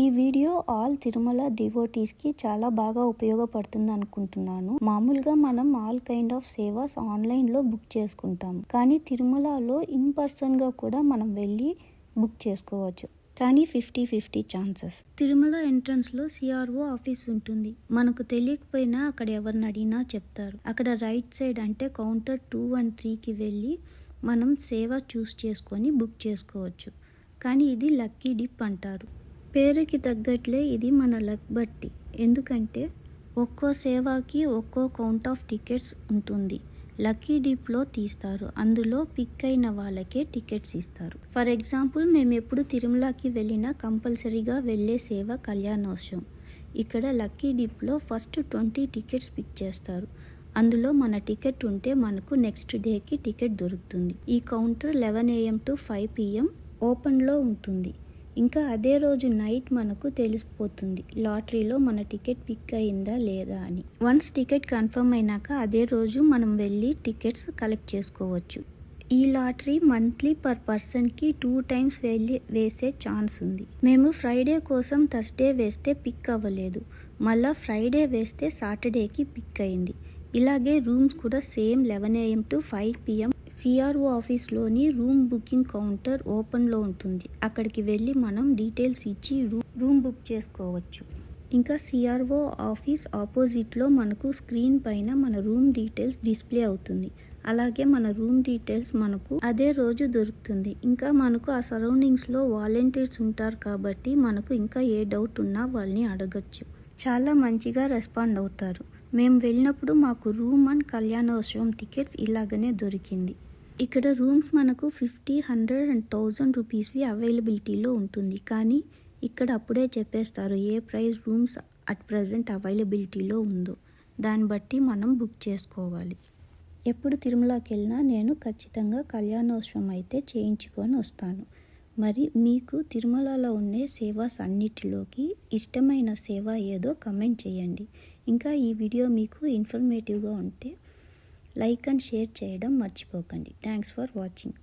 ఈ video all Tirumala డివోటీస్కి చాలా బాగా ఉపయోగపడుతుంది అనుకుంటున్నాను. మామూలుగా మనం ఆల్ కైండ్ ఆఫ్ సేవాస్ ఆన్లైన్లో బుక్ చేసుకుంటాం. కానీ తిరుమలలో ఇన్ పర్సన్గా కూడా మనం వెళ్ళి బుక్ చేసుకోవచ్చు. కానీ 50-50 ఛాన్సెస్. తిరుమల ఎంట్రన్స్లో సిఆర్ఓ ఆఫీస్ ఉంటుంది. మనకు తెలియకపోయినా అక్కడ ఎవరిని అడిగినా చెప్తారు. అక్కడ రైట్ సైడ్ అంటే కౌంటర్ 2 and 3కి వెళ్ళి మనం సేవ చూస్ చేసుకొని బుక్ చేసుకోవచ్చు. కానీ ఇది లక్కీ డిప్ అంటారు. పేరుకి తగ్గట్లే ఇది మన లక్ బట్టి. ఎందుకంటే ఒక్కో సేవాకి ఒక్కో కౌంట్ ఆఫ్ టికెట్స్ ఉంటుంది. లక్కీ డిప్లో తీస్తారు. అందులో పిక్ అయిన వాళ్ళకే టికెట్స్ ఇస్తారు. ఫర్ ఎగ్జాంపుల్ మేము ఎప్పుడు తిరుమలకి వెళ్ళినా కంపల్సరీగా వెళ్ళే సేవ కళ్యాణోత్సవం. ఇక్కడ లక్కీ డిప్లో ఫస్ట్ 20 టికెట్స్ పిక్ చేస్తారు. అందులో మన టికెట్ ఉంటే మనకు నెక్స్ట్ డేకి టికెట్ దొరుకుతుంది. ఈ కౌంటర్ 11 AM to 5 PM ఓపెన్లో ఉంటుంది. ఇంకా అదే రోజు నైట్ మనకు తెలిసిపోతుంది లాటరీలో మన టికెట్ పిక్ అయిందా లేదా అని. వన్స్ టికెట్ కన్ఫర్మ్ అయినాక అదే రోజు మనం వెళ్ళి టికెట్స్ కలెక్ట్ చేసుకోవచ్చు. ఈ లాటరీ మంత్లీ పర్ పర్సన్కి 2 times వేసే ఛాన్స్ ఉంది. మేము ఫ్రైడే కోసం థర్స్డే వేస్తే పిక్ అవ్వలేదు. మళ్ళీ ఫ్రైడే వేస్తే సాటర్డేకి పిక్ అయింది. ఇలాగే రూమ్స్ కూడా same 11 AM to 5 PM CRO ఆఫీస్లోని రూమ్ బుకింగ్ కౌంటర్ ఓపెన్లో ఉంటుంది. అక్కడికి వెళ్ళి మనం డీటెయిల్స్ ఇచ్చి రూమ్ బుక్ చేసుకోవచ్చు. ఇంకా సిఆర్ఓ ఆఫీస్ ఆపోజిట్లో మనకు స్క్రీన్ పైన మన రూమ్ డీటెయిల్స్ డిస్ప్లే అవుతుంది. అలాగే మన రూమ్ డీటెయిల్స్ మనకు అదే రోజు దొరుకుతుంది. ఇంకా మనకు ఆ సరౌండింగ్స్లో వాలంటీర్స్ ఉంటారు కాబట్టి మనకు ఇంకా ఏ డౌట్ ఉన్నా వాళ్ళని అడగచ్చు. చాలా మంచిగా రెస్పాండ్ అవుతారు. మేము వెళ్ళినప్పుడు మాకు రూమ్ అండ్ కళ్యాణోత్సవం టికెట్స్ ఇలాగనే దొరికింది. ఇక్కడ రూమ్స్ మనకు 50, 100 and 1000 రూపీస్వి అవైలబిలిటీలో ఉంటుంది. కానీ ఇక్కడ అప్పుడే చెప్పేస్తారు ఏ ప్రైస్ రూమ్స్ అట్ ప్రజెంట్ అవైలబిలిటీలో ఉందో. దాన్ని బట్టి మనం బుక్ చేసుకోవాలి. ఎప్పుడు తిరుమలకి వెళ్ళినా నేను ఖచ్చితంగా కళ్యాణోత్సవం అయితే చేయించుకొని వస్తాను. మరి మీకు తిరుమలలో ఉండే సేవాస్ అన్నిటిలోకి ఇష్టమైన సేవ ఏదో కమెంట్ చేయండి. ఇంకా ఈ వీడియో మీకు ఇన్ఫర్మేటివ్గా ఉంటే లైక్ అండ్ షేర్ చేయడం మర్చిపోకండి. Thanks for watching.